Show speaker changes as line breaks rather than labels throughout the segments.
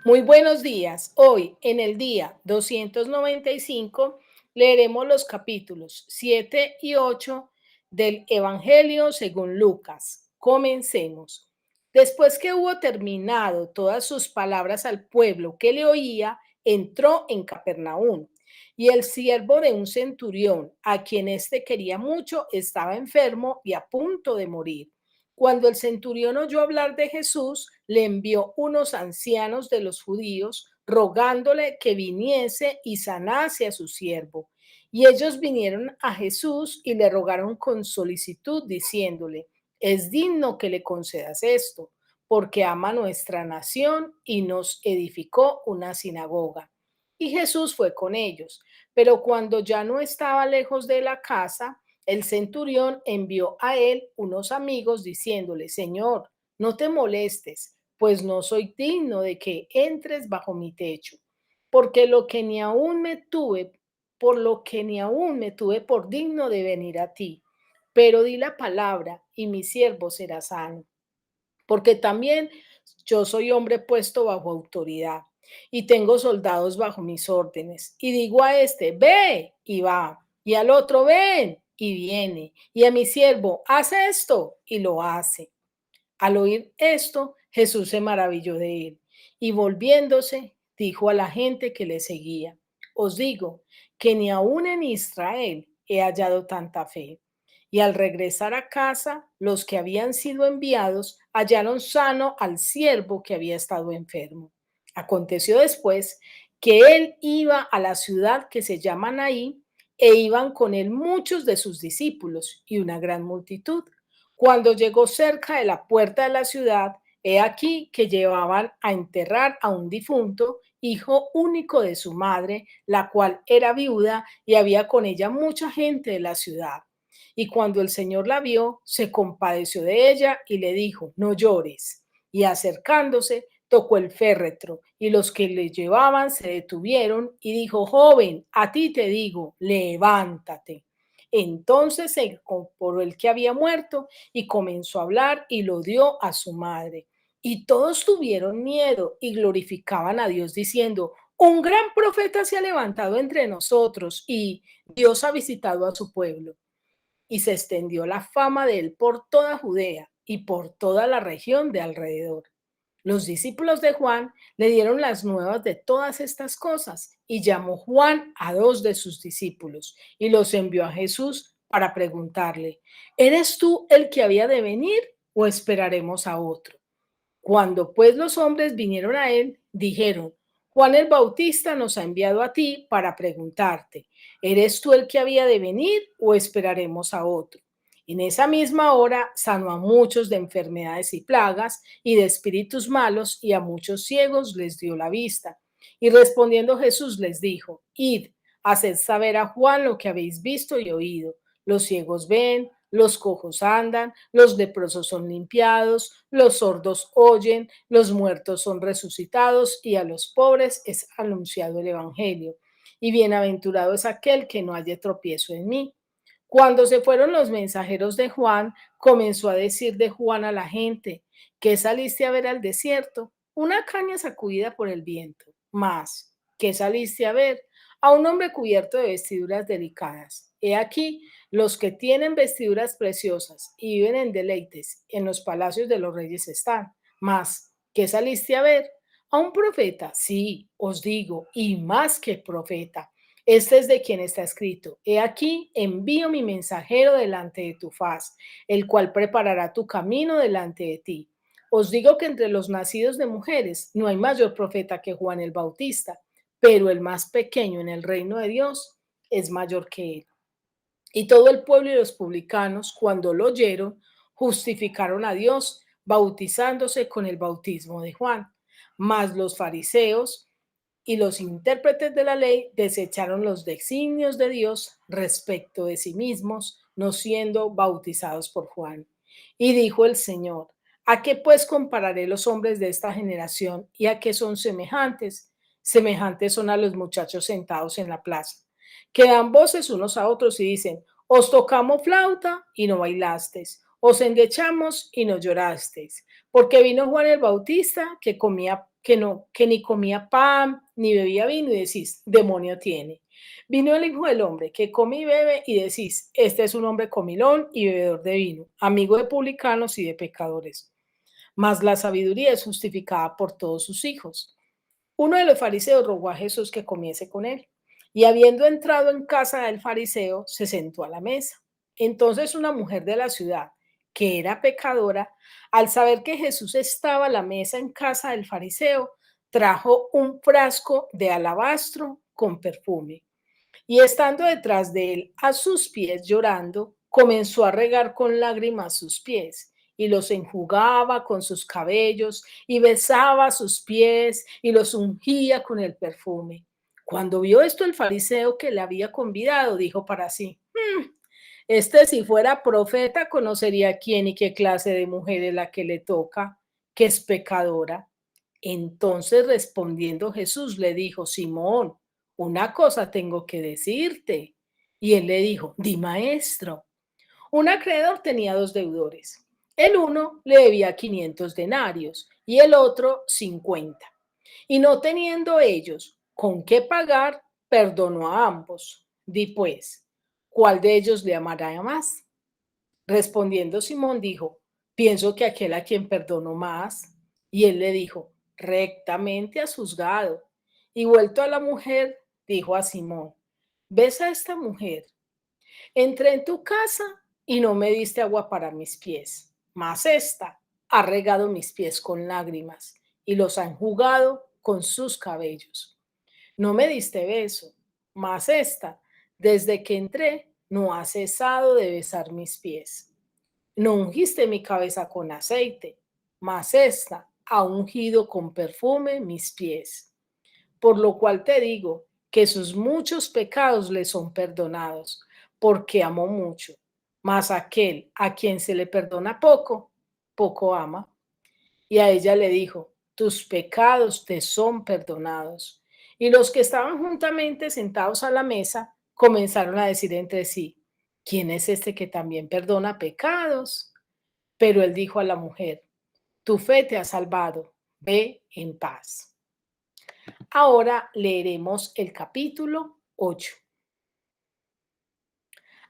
Muy buenos días. Hoy, en el día 295, leeremos los capítulos 7 y 8 del Evangelio según Lucas. Comencemos. Después que hubo terminado todas sus palabras al pueblo que le oía, entró en Capernaum. Y el siervo de un centurión, a quien éste quería mucho, estaba enfermo y a punto de morir. Cuando el centurión oyó hablar de Jesús, le envió unos ancianos de los judíos rogándole que viniese y sanase a su siervo. Y ellos vinieron a Jesús y le rogaron con solicitud, diciéndole, es digno que le concedas esto, porque ama nuestra nación y nos edificó una sinagoga. Y Jesús fue con ellos, pero cuando ya no estaba lejos de la casa, el centurión envió a él unos amigos diciéndole, Señor, no te molestes, pues no soy digno de que entres bajo mi techo, porque lo que ni aún me tuve, por lo que ni aún me tuve por digno de venir a ti. Pero di la palabra y mi siervo será sano, porque también yo soy hombre puesto bajo autoridad y tengo soldados bajo mis órdenes. Y digo a este, ve y va, y al otro, ven y viene, y a mi siervo, haz esto y lo hace. Al oír esto, Jesús se maravilló de él y volviéndose, dijo a la gente que le seguía, os digo que ni aún en Israel he hallado tanta fe. Y al regresar a casa, los que habían sido enviados hallaron sano al siervo que había estado enfermo. Aconteció después que él iba a la ciudad que se llama Naín e iban con él muchos de sus discípulos y una gran multitud. Cuando llegó cerca de la puerta de la ciudad, he aquí que llevaban a enterrar a un difunto, hijo único de su madre, la cual era viuda y había con ella mucha gente de la ciudad. Y cuando el Señor la vio, se compadeció de ella y le dijo, no llores. Y acercándose, tocó el féretro y los que le llevaban se detuvieron y dijo, joven, a ti te digo, levántate. Entonces se incorporó el que había muerto y comenzó a hablar y lo dio a su madre. Y todos tuvieron miedo y glorificaban a Dios diciendo, un gran profeta se ha levantado entre nosotros y Dios ha visitado a su pueblo. Y se extendió la fama de él por toda Judea y por toda la región de alrededor. Los discípulos de Juan le dieron las nuevas de todas estas cosas y llamó Juan a dos de sus discípulos y los envió a Jesús para preguntarle, ¿eres tú el que había de venir o esperaremos a otro? Cuando pues los hombres vinieron a él, dijeron, Juan el Bautista nos ha enviado a ti para preguntarte, ¿eres tú el que había de venir o esperaremos a otro? En esa misma hora sanó a muchos de enfermedades y plagas y de espíritus malos y a muchos ciegos les dio la vista. Y respondiendo Jesús les dijo, id, haced saber a Juan lo que habéis visto y oído. Los ciegos ven, los cojos andan, los leprosos son limpiados, los sordos oyen, los muertos son resucitados y a los pobres es anunciado el Evangelio. Y bienaventurado es aquel que no haya tropiezo en mí. Cuando se fueron los mensajeros de Juan, comenzó a decir de Juan a la gente, ¿qué saliste a ver al desierto? Una caña sacudida por el viento. Más, ¿qué saliste a ver? A un hombre cubierto de vestiduras delicadas. He aquí, los que tienen vestiduras preciosas y viven en deleites, en los palacios de los reyes están. Más, ¿qué saliste a ver? A un profeta, sí, os digo, y más que profeta. Este es de quien está escrito. He aquí, envío mi mensajero delante de tu faz, el cual preparará tu camino delante de ti. Os digo que entre los nacidos de mujeres no hay mayor profeta que Juan el Bautista, pero el más pequeño en el reino de Dios es mayor que él. Y todo el pueblo y los publicanos, cuando lo oyeron, justificaron a Dios, bautizándose con el bautismo de Juan. Mas los fariseos y los intérpretes de la ley desecharon los designios de Dios respecto de sí mismos, no siendo bautizados por Juan. Y dijo el Señor, ¿a qué pues compararé los hombres de esta generación y a qué son semejantes? Semejantes son a los muchachos sentados en la plaza, que dan voces unos a otros y dicen, os tocamos flauta y no bailasteis, os endechamos y no llorasteis. porque vino Juan el Bautista que ni comía pan ni bebía vino y decís, demonio tiene. Vino el Hijo del Hombre que come y bebe y decís, este es un hombre comilón y bebedor de vino, amigo de publicanos y de pecadores. Mas la sabiduría es justificada por todos sus hijos. Uno de los fariseos rogó a Jesús que comiese con él, y habiendo entrado en casa del fariseo, se sentó a la mesa. Entonces una mujer de la ciudad, que era pecadora, al saber que Jesús estaba a la mesa en casa del fariseo, trajo un frasco de alabastro con perfume, y estando detrás de él a sus pies llorando, comenzó a regar con lágrimas sus pies y los enjugaba con sus cabellos y besaba sus pies y los ungía con el perfume. Cuando vio esto el fariseo que le había convidado, dijo para sí, este si fuera profeta conocería quién y qué clase de mujer es la que le toca, que es pecadora. Entonces respondiendo Jesús le dijo, Simón, una cosa tengo que decirte. Y él le dijo, di maestro. Un acreedor tenía dos deudores. El uno le debía 500 denarios y el otro 50. Y no teniendo ellos con qué pagar, perdonó a ambos. Di pues, ¿cuál de ellos le amará más? Respondiendo Simón dijo, pienso que aquel a quien perdonó más. Y él le dijo, rectamente has juzgado. Y vuelto a la mujer, dijo a Simón, ¿ves a esta mujer? Entré en tu casa y no me diste agua para mis pies, mas esta ha regado mis pies con lágrimas y los ha enjugado con sus cabellos. No me diste beso, mas esta, desde que entré, no ha cesado de besar mis pies. No ungiste mi cabeza con aceite, mas esta ha ungido con perfume mis pies. Por lo cual te digo que sus muchos pecados le son perdonados, porque amó mucho. Mas aquel a quien se le perdona poco, poco ama. Y a ella le dijo, tus pecados te son perdonados. Y los que estaban juntamente sentados a la mesa comenzaron a decir entre sí, ¿quién es este que también perdona pecados? Pero él dijo a la mujer, tu fe te ha salvado, ve en paz. Ahora leeremos el capítulo 8.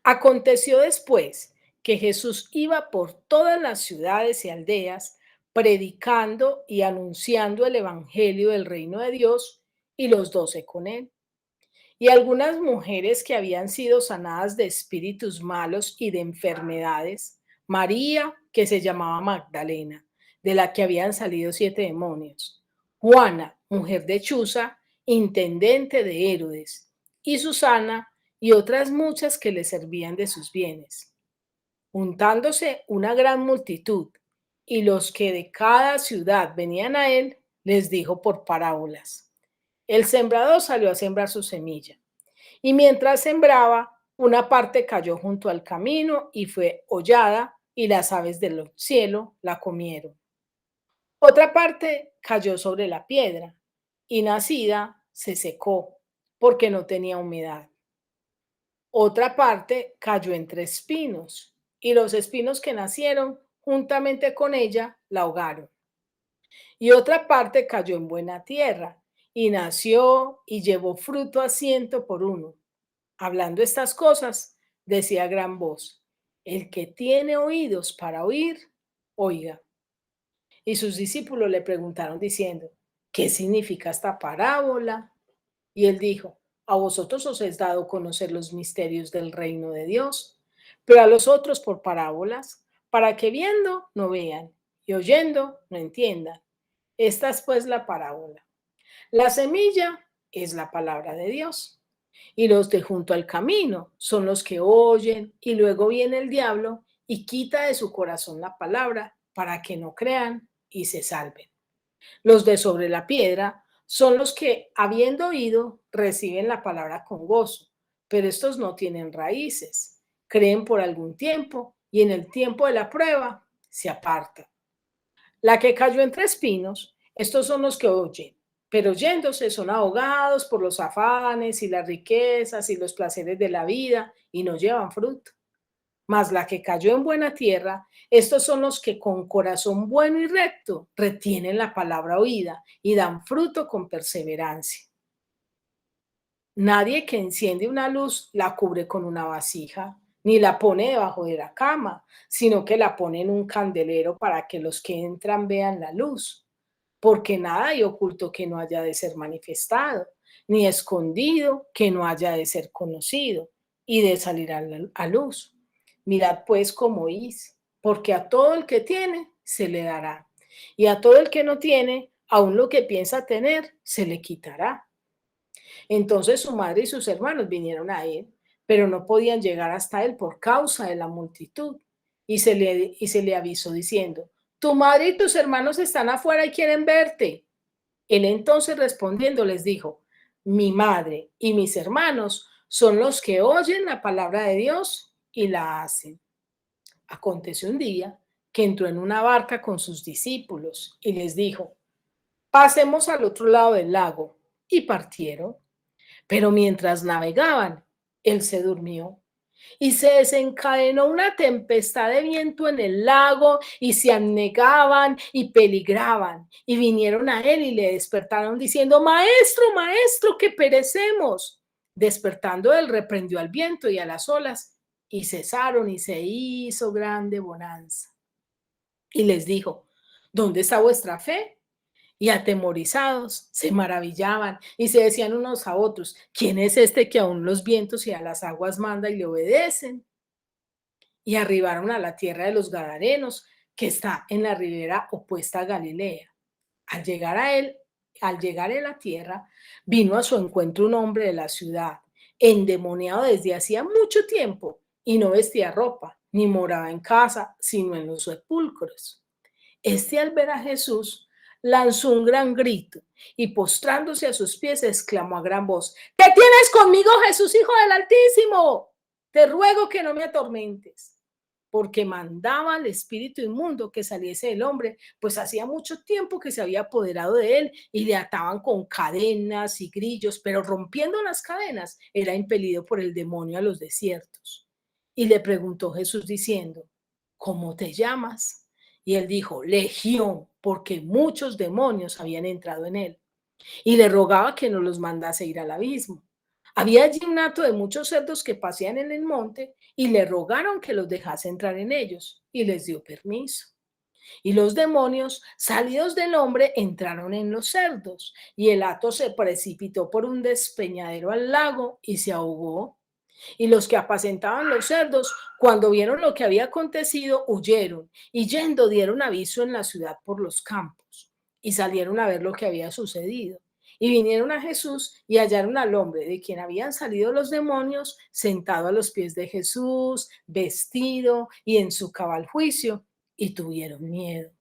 Aconteció después que Jesús iba por todas las ciudades y aldeas, predicando y anunciando el evangelio del reino de Dios, y los 12 con él. Y algunas mujeres que habían sido sanadas de espíritus malos y de enfermedades, María, que se llamaba Magdalena, de la que habían salido 7 demonios, Juana, mujer de Chuza, intendente de Herodes, y Susana, y otras muchas que le servían de sus bienes. Juntándose una gran multitud, y los que de cada ciudad venían a él, les dijo por parábolas. El sembrador salió a sembrar su semilla. Y mientras sembraba, una parte cayó junto al camino y fue hollada, y las aves del cielo la comieron. Otra parte cayó sobre la piedra, y nacida se secó, porque no tenía humedad. Otra parte cayó entre espinos, y los espinos que nacieron juntamente con ella la ahogaron. Y otra parte cayó en buena tierra, y nació y llevó fruto a 100 por 1. Hablando estas cosas, decía a gran voz, el que tiene oídos para oír, oiga. Y sus discípulos le preguntaron diciendo, ¿qué significa esta parábola? Y él dijo, a vosotros os es dado conocer los misterios del reino de Dios, pero a los otros por parábolas, para que viendo no vean y oyendo no entiendan. Esta es pues la parábola. La semilla es la palabra de Dios. Y los de junto al camino son los que oyen y luego viene el diablo y quita de su corazón la palabra para que no crean y se salven. Los de sobre la piedra son los que, habiendo oído, reciben la palabra con gozo, pero estos no tienen raíces, creen por algún tiempo y en el tiempo de la prueba se apartan. La que cayó entre espinos, estos son los que oyen, pero yéndose son ahogados por los afanes y las riquezas y los placeres de la vida y no llevan fruto. Mas la que cayó en buena tierra, estos son los que con corazón bueno y recto retienen la palabra oída y dan fruto con perseverancia. Nadie que enciende una luz la cubre con una vasija, ni la pone debajo de la cama, sino que la pone en un candelero para que los que entran vean la luz. Porque nada hay oculto que no haya de ser manifestado, ni escondido que no haya de ser conocido y de salir a luz. Mirad pues cómo oís, porque a todo el que tiene se le dará, y a todo el que no tiene, aun lo que piensa tener, se le quitará. Entonces su madre y sus hermanos vinieron a él, pero no podían llegar hasta él por causa de la multitud. Y se le avisó diciendo, tu madre y tus hermanos están afuera y quieren verte. Él entonces respondiendo les dijo, mi madre y mis hermanos son los que oyen la palabra de Dios y la hacen. Aconteció un día que entró en una barca con sus discípulos y les dijo, pasemos al otro lado del lago. Y partieron. Pero mientras navegaban, él se durmió y se desencadenó una tempestad de viento en el lago y se anegaban y peligraban. Y vinieron a él y le despertaron diciendo, maestro, maestro, que perecemos. Despertando él, reprendió al viento y a las olas y cesaron y se hizo grande bonanza. Y les dijo, ¿dónde está vuestra fe? Y atemorizados se maravillaban y se decían unos a otros, ¿quién es este que aún los vientos y a las aguas manda y le obedecen? Y arribaron a la tierra de los Gadarenos, que está en la ribera opuesta a Galilea. Al llegar a él, al llegar a la tierra, vino a su encuentro un hombre de la ciudad, endemoniado desde hacía mucho tiempo, y no vestía ropa, ni moraba en casa, sino en los sepulcros. Este, al ver a Jesús, lanzó un gran grito y postrándose a sus pies exclamó a gran voz, ¿qué tienes conmigo, Jesús, Hijo del Altísimo? Te ruego que no me atormentes. Porque mandaba al espíritu inmundo que saliese del hombre, pues hacía mucho tiempo que se había apoderado de él y le ataban con cadenas y grillos, pero rompiendo las cadenas era impelido por el demonio a los desiertos. Y le preguntó Jesús diciendo, ¿cómo te llamas? Y él dijo, Legión, porque muchos demonios habían entrado en él. Y le rogaba que no los mandase ir al abismo. Había allí un hato de muchos cerdos que pasean en el monte y le rogaron que los dejase entrar en ellos y les dio permiso. Y los demonios, salidos del hombre, entraron en los cerdos y el hato se precipitó por un despeñadero al lago y se ahogó. Y los que apacentaban los cerdos, cuando vieron lo que había acontecido, huyeron y yendo dieron aviso en la ciudad por los campos y salieron a ver lo que había sucedido. Y vinieron a Jesús y hallaron al hombre de quien habían salido los demonios sentado a los pies de Jesús, vestido y en su cabal juicio, y tuvieron miedo.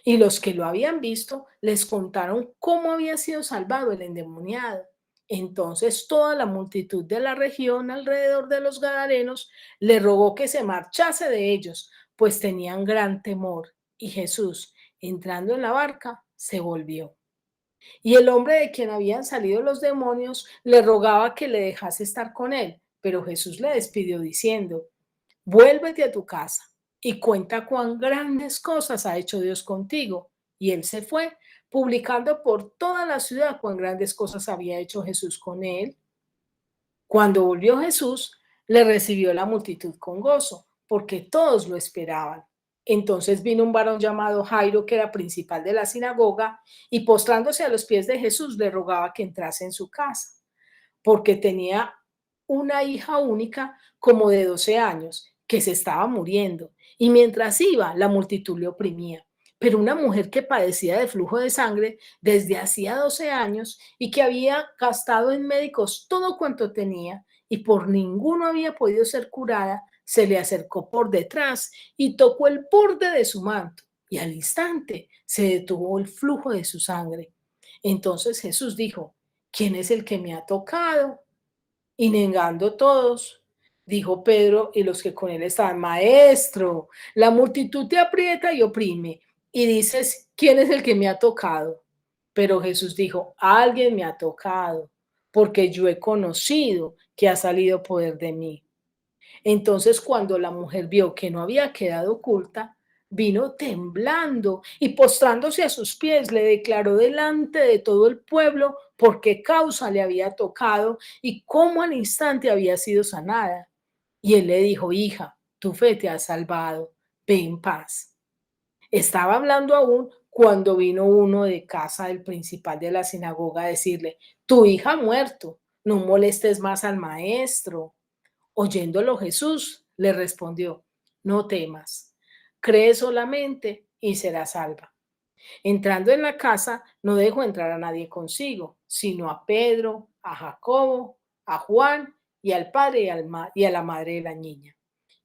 Y los que lo habían visto les contaron cómo había sido salvado el endemoniado. Entonces toda la multitud de la región alrededor de los Gadarenos le rogó que se marchase de ellos, pues tenían gran temor. Y Jesús, entrando en la barca, se volvió. Y el hombre de quien habían salido los demonios le rogaba que le dejase estar con él, pero Jesús le despidió diciendo, vuélvete a tu casa y cuenta cuán grandes cosas ha hecho Dios contigo. Y él se fue, publicando por toda la ciudad cuán grandes cosas había hecho Jesús con él. Cuando volvió Jesús, le recibió la multitud con gozo, porque todos lo esperaban. Entonces vino un varón llamado Jairo, que era principal de la sinagoga, y postrándose a los pies de Jesús, le rogaba que entrase en su casa porque tenía una hija única como de 12 años que se estaba muriendo y mientras iba la multitud le oprimía. Pero una mujer que padecía de flujo de sangre desde hacía 12 años y que había gastado en médicos todo cuanto tenía y por ninguno había podido ser curada, se le acercó por detrás y tocó el borde de su manto y al instante se detuvo el flujo de su sangre. Entonces Jesús dijo, ¿quién es el que me ha tocado? Y negando todos, dijo Pedro y los que con él estaban, maestro, la multitud te aprieta y oprime y dices, ¿quién es el que me ha tocado? Pero Jesús dijo, alguien me ha tocado, porque yo he conocido que ha salido poder de mí. Entonces, cuando la mujer vio que no había quedado oculta, vino temblando y postrándose a sus pies, le declaró delante de todo el pueblo por qué causa le había tocado y cómo al instante había sido sanada. Y él le dijo: hija, tu fe te ha salvado, ve en paz. Estaba hablando aún cuando vino uno de casa del principal de la sinagoga a decirle: tu hija ha muerto, no molestes más al maestro. Oyéndolo Jesús le respondió: no temas, cree solamente y serás salva. Entrando en la casa, no dejó entrar a nadie consigo, sino a Pedro, a Jacobo, a Juan y al padre y a la madre de la niña.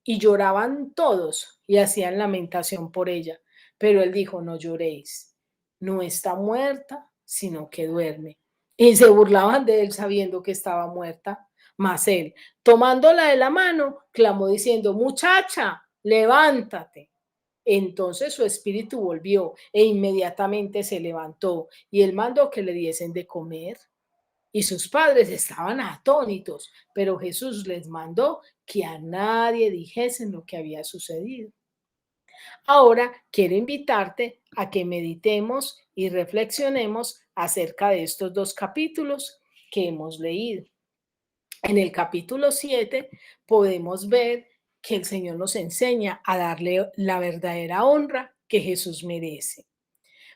Y lloraban todos y hacían lamentación por ella. Pero él dijo: no lloréis, no está muerta, sino que duerme. Y se burlaban de él sabiendo que estaba muerta. Mas él, tomándola de la mano, clamó diciendo: muchacha, levántate. Entonces su espíritu volvió e inmediatamente se levantó y él mandó que le diesen de comer. Y sus padres estaban atónitos, pero Jesús les mandó que a nadie dijesen lo que había sucedido. Ahora quiero invitarte a que meditemos y reflexionemos acerca de estos dos capítulos que hemos leído. En el capítulo 7 podemos ver que el Señor nos enseña a darle la verdadera honra que Jesús merece.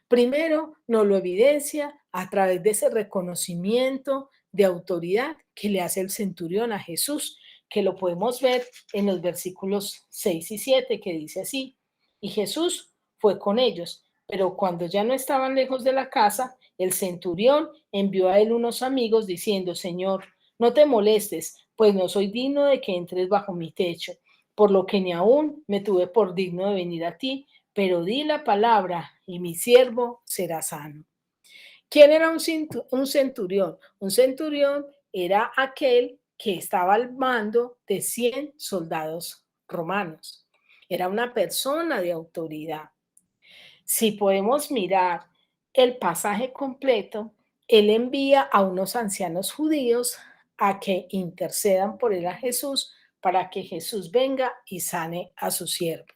Primero, nos lo evidencia a través de ese reconocimiento de autoridad que le hace el centurión a Jesús, que lo podemos ver en los versículos 6 y 7, que dice así: y Jesús fue con ellos, pero cuando ya no estaban lejos de la casa, el centurión envió a él unos amigos diciendo: Señor, no te molestes, pues no soy digno de que entres bajo mi techo, por lo que ni aún me tuve por digno de venir a ti, pero di la palabra y mi siervo será sano. ¿Quién era un centurión? Un centurión era aquel que estaba al mando de 100 soldados romanos. Era una persona de autoridad. Si podemos mirar el pasaje completo, él envía a unos ancianos judíos a que intercedan por él a Jesús para que Jesús venga y sane a su siervo.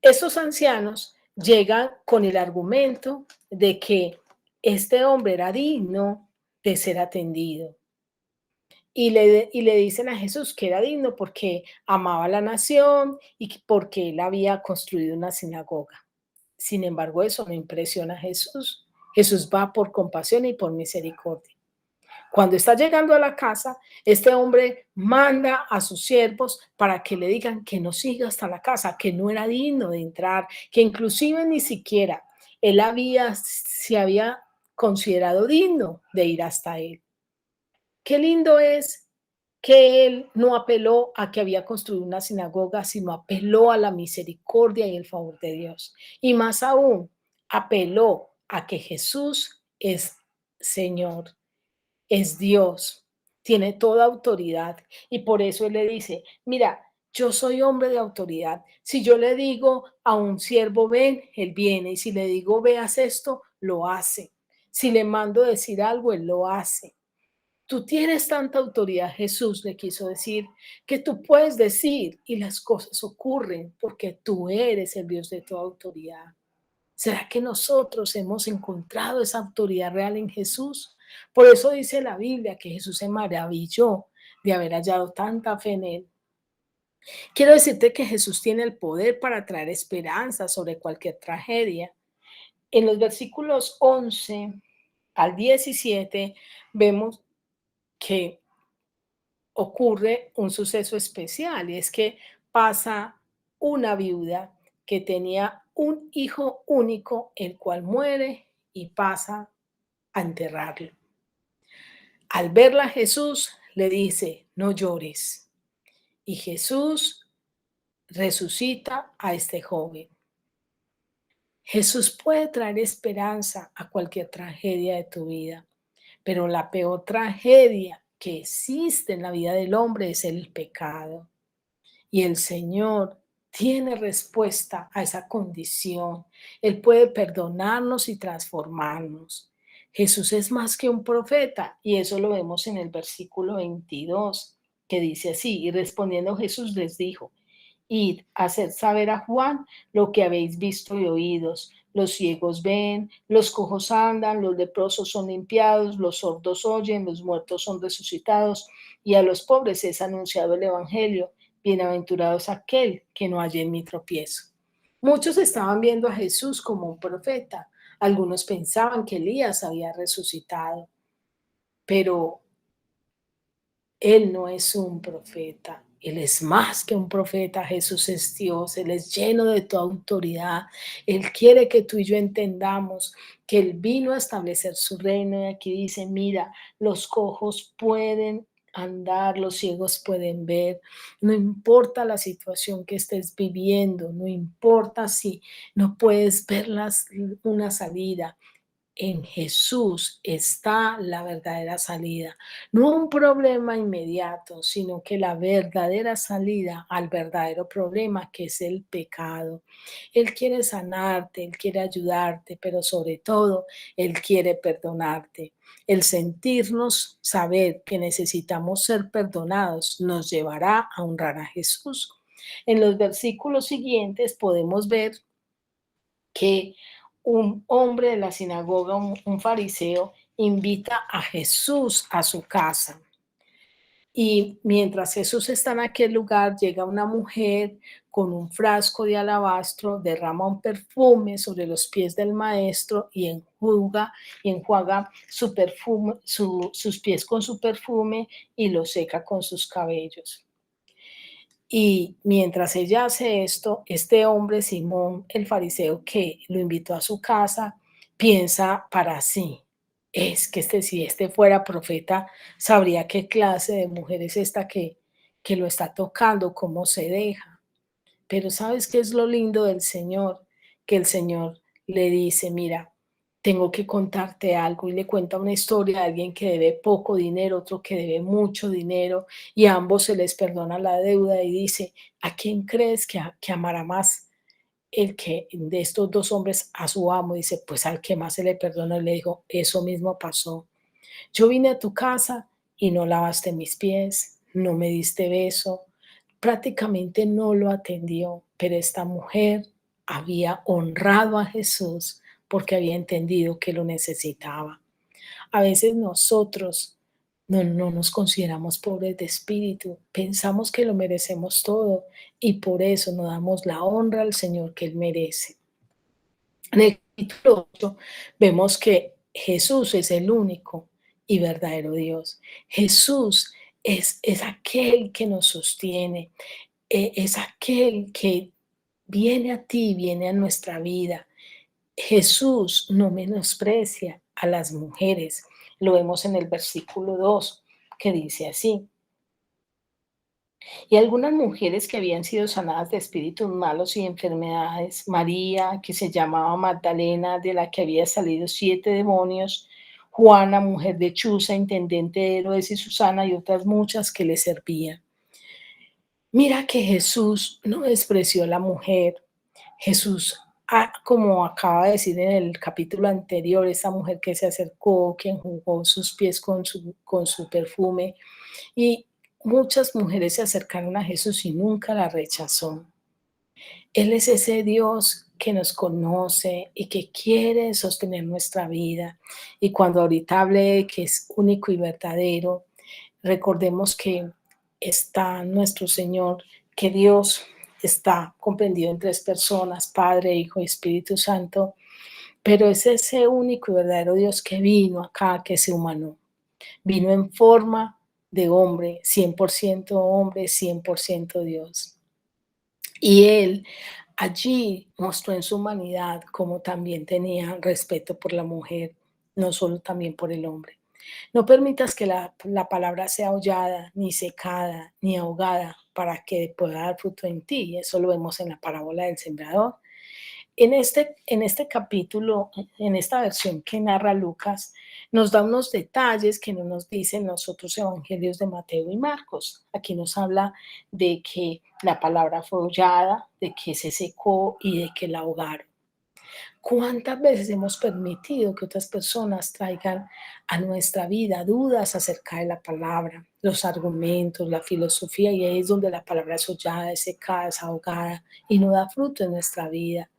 Estos ancianos llegan con el argumento de que este hombre era digno de ser atendido. Y le dicen a Jesús que era digno porque amaba la nación y porque él había construido una sinagoga. Sin embargo, eso no impresiona a Jesús. Jesús va por compasión y por misericordia. Cuando está llegando a la casa, este hombre manda a sus siervos para que le digan que no siga hasta la casa, que no era digno de entrar, que inclusive ni siquiera él se había considerado digno de ir hasta él. Qué lindo es que él no apeló a que había construido una sinagoga, sino apeló a la misericordia y el favor de Dios. Y más aún, apeló a que Jesús es Señor, es Dios, tiene toda autoridad. Y por eso él le dice: mira, yo soy hombre de autoridad. Si yo le digo a un siervo ven, él viene. Y si le digo veas esto, lo hace. Si le mando decir algo, él lo hace. Tú tienes tanta autoridad, Jesús le quiso decir, que tú puedes decir y las cosas ocurren porque tú eres el Dios de toda autoridad. ¿Será que nosotros hemos encontrado esa autoridad real en Jesús? Por eso dice la Biblia que Jesús se maravilló de haber hallado tanta fe en él. Quiero decirte que Jesús tiene el poder para traer esperanza sobre cualquier tragedia. En los versículos 11 al 17 vemos que ocurre un suceso especial y es que pasa una viuda que tenía un hijo único, el cual muere y pasa a enterrarlo. Al verla Jesús le dice: no llores. Y Jesús resucita a este joven. Jesús puede traer esperanza a cualquier tragedia de tu vida, pero la peor tragedia que existe en la vida del hombre es el pecado. Y el Señor tiene respuesta a esa condición. Él puede perdonarnos y transformarnos. Jesús es más que un profeta y eso lo vemos en el versículo 22. que dice así: y respondiendo Jesús les dijo: id, haced saber a Juan lo que habéis visto y oídos. Los ciegos ven, los cojos andan, los leprosos son limpiados, los sordos oyen, los muertos son resucitados, y a los pobres es anunciado el Evangelio. Bienaventurados aquel que no halla en mi tropiezo. Muchos estaban viendo a Jesús como un profeta. Algunos pensaban que Elías había resucitado, pero él no es un profeta, Él es más que un profeta, Jesús es Dios, Él es lleno de toda autoridad, Él quiere que tú y yo entendamos que Él vino a establecer su reino y aquí dice, mira, los cojos pueden andar, los ciegos pueden ver, no importa la situación que estés viviendo, no importa si no puedes ver una salida, en Jesús está la verdadera salida. No un problema inmediato, sino que la verdadera salida al verdadero problema que es el pecado. Él quiere sanarte, Él quiere ayudarte, pero sobre todo Él quiere perdonarte. El sentirnos, saber que necesitamos ser perdonados, nos llevará a honrar a Jesús. En los versículos siguientes podemos ver que un hombre de la sinagoga, un fariseo, invita a Jesús a su casa. Y mientras Jesús está en aquel lugar, llega una mujer con un frasco de alabastro, derrama un perfume sobre los pies del maestro y enjuaga su perfume, sus pies con su perfume y los seca con sus cabellos. Y mientras ella hace esto, este hombre, Simón, el fariseo que lo invitó a su casa, piensa para sí, es que si este fuera profeta, sabría qué clase de mujer es esta que lo está tocando, cómo se deja. Pero ¿sabes qué es lo lindo del Señor? Que el Señor le dice, mira, tengo que contarte algo y le cuenta una historia de alguien que debe poco dinero, otro que debe mucho dinero y a ambos se les perdona la deuda y dice, ¿a quién crees que amará más el que de estos dos hombres a su amo? Dice, pues al que más se le perdona y le dijo, eso mismo pasó. Yo vine a tu casa y no lavaste mis pies, no me diste beso, prácticamente no lo atendió, pero esta mujer había honrado a Jesús porque había entendido que lo necesitaba. A veces nosotros no nos consideramos pobres de espíritu, pensamos que lo merecemos todo y por eso no damos la honra al Señor que Él merece. En el capítulo 8 vemos que Jesús es el único y verdadero Dios. Jesús es aquel que nos sostiene, es aquel que viene a ti, viene a nuestra vida. Jesús no menosprecia a las mujeres. Lo vemos en el versículo 2 que dice así. Y algunas mujeres que habían sido sanadas de espíritus malos y enfermedades, María, que se llamaba Magdalena, de la que había salido 7 demonios, Juana, mujer de Chuza, intendente de Herodes y Susana, y otras muchas que le servían. Mira que Jesús no despreció a la mujer. Jesús, como acaba de decir en el capítulo anterior, esa mujer que se acercó, que enjugó sus pies con su perfume, y muchas mujeres se acercaron a Jesús y nunca la rechazó. Él es ese Dios que nos conoce y que quiere sostener nuestra vida. Y cuando ahorita hablé de que es único y verdadero, recordemos que está nuestro Señor, que Dios está comprendido en 3 personas, Padre, Hijo y Espíritu Santo, pero es ese único y verdadero Dios que vino acá, que se humanó. Vino en forma de hombre, 100% hombre, 100% Dios. Y Él allí mostró en su humanidad cómo también tenía respeto por la mujer, no solo también por el hombre. No permitas que la palabra sea hollada, ni secada, ni ahogada, para que pueda dar fruto en ti. Eso lo vemos en la parábola del sembrador. En este capítulo, en esta versión que narra Lucas, nos da unos detalles que no nos dicen los otros evangelios de Mateo y Marcos. Aquí nos habla de que la palabra fue hollada, de que se secó y de que la ahogaron. ¿Cuántas veces hemos permitido que otras personas traigan a nuestra vida dudas acerca de la palabra, los argumentos, la filosofía? Y ahí es donde la palabra es hollada, es secada, es ahogada y no da fruto en nuestra vida.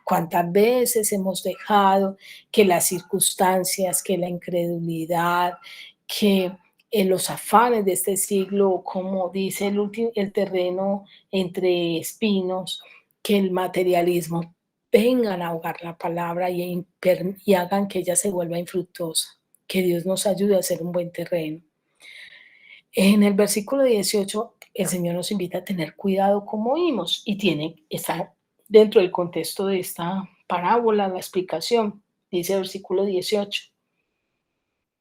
¿Cuántas veces hemos dejado que las circunstancias, que la incredulidad, que los afanes de este siglo, como dice el terreno entre espinos, que el materialismo vengan a ahogar la palabra y hagan que ella se vuelva infructuosa? Que Dios nos ayude a hacer un buen terreno. En el versículo 18, el Señor nos invita a tener cuidado como oímos y está dentro del contexto de esta parábola, la explicación. Dice el versículo 18,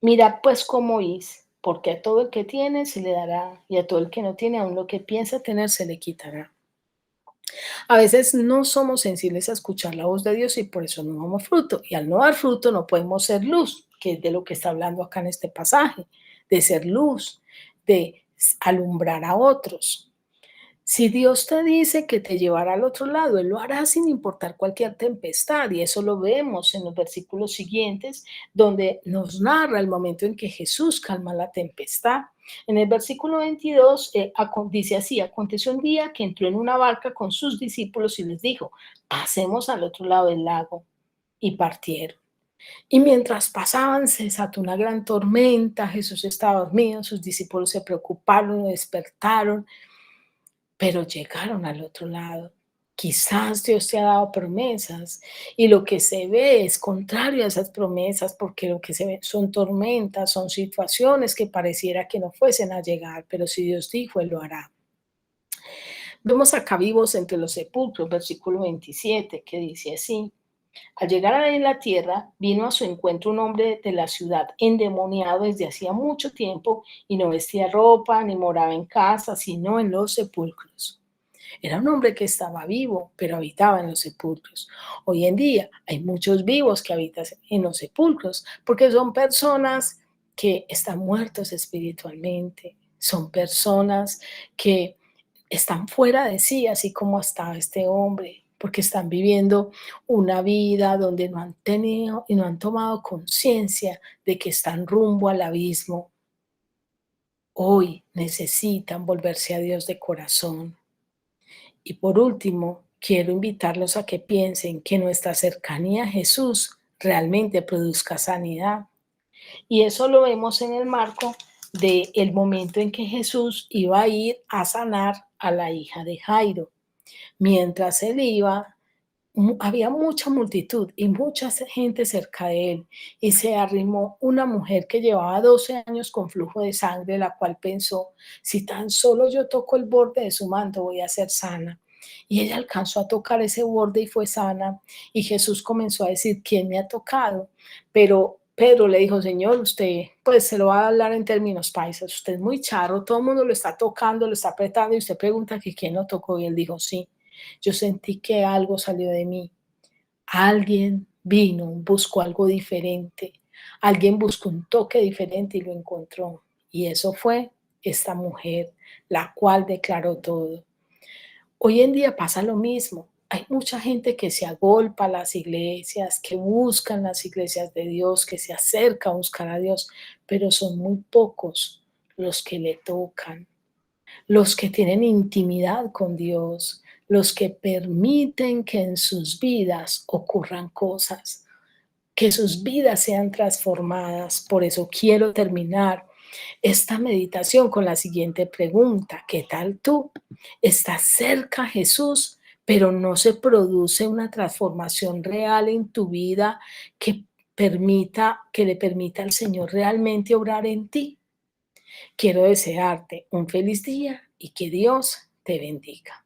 mirad pues cómo oís, porque a todo el que tiene se le dará y a todo el que no tiene, aun lo que piensa tener se le quitará. A veces no somos sensibles a escuchar la voz de Dios y por eso no damos fruto. Y al no dar fruto no podemos ser luz, que es de lo que está hablando acá en este pasaje, de ser luz, de alumbrar a otros. Si Dios te dice que te llevará al otro lado, Él lo hará sin importar cualquier tempestad. Y eso lo vemos en los versículos siguientes, donde nos narra el momento en que Jesús calma la tempestad. En el versículo 22 dice así, aconteció un día que entró en una barca con sus discípulos y les dijo, pasemos al otro lado del lago. Y partieron. Y mientras pasaban se desató una gran tormenta, Jesús estaba dormido, sus discípulos se preocuparon, despertaron, pero llegaron al otro lado. Quizás Dios te ha dado promesas y lo que se ve es contrario a esas promesas porque lo que se ve son tormentas, son situaciones que pareciera que no fuesen a llegar, pero si Dios dijo, Él lo hará. Vemos acá vivos entre los sepulcros, versículo 27, que dice así, al llegar a la tierra, vino a su encuentro un hombre de la ciudad, endemoniado desde hacía mucho tiempo, y no vestía ropa, ni moraba en casa, sino en los sepulcros. Era un hombre que estaba vivo, pero habitaba en los sepulcros. Hoy en día hay muchos vivos que habitan en los sepulcros, porque son personas que están muertos espiritualmente, son personas que están fuera de sí, así como estaba este hombre, porque están viviendo una vida donde no han tenido y no han tomado conciencia de que están rumbo al abismo. Hoy necesitan volverse a Dios de corazón. Y por último, quiero invitarlos a que piensen que nuestra cercanía a Jesús realmente produzca sanidad. Y eso lo vemos en el marco del momento en que Jesús iba a ir a sanar a la hija de Jairo. Mientras él iba, había mucha multitud y mucha gente cerca de él, y se arrimó una mujer que llevaba 12 años con flujo de sangre, la cual pensó, si tan solo yo toco el borde de su manto voy a ser sana. Y ella alcanzó a tocar ese borde y fue sana, y Jesús comenzó a decir, ¿quién me ha tocado? Pero Pedro le dijo, Señor, usted, pues se lo va a hablar en términos paisas, usted es muy charro, todo el mundo lo está tocando, lo está apretando, y usted pregunta que quién lo tocó, y él dijo, sí. Yo sentí que algo salió de mí. Alguien vino, buscó algo diferente. Alguien buscó un toque diferente y lo encontró. Y eso fue esta mujer, la cual declaró todo. Hoy en día pasa lo mismo. Hay mucha gente que se agolpa a las iglesias, que buscan las iglesias de Dios, que se acerca a buscar a Dios, pero son muy pocos los que le tocan, los que tienen intimidad con Dios, los que permiten que en sus vidas ocurran cosas, que sus vidas sean transformadas. Por eso quiero terminar esta meditación con la siguiente pregunta. ¿Qué tal tú? ¿Estás cerca a Jesús, pero no se produce una transformación real en tu vida que le permita al Señor realmente obrar en ti? Quiero desearte un feliz día y que Dios te bendiga.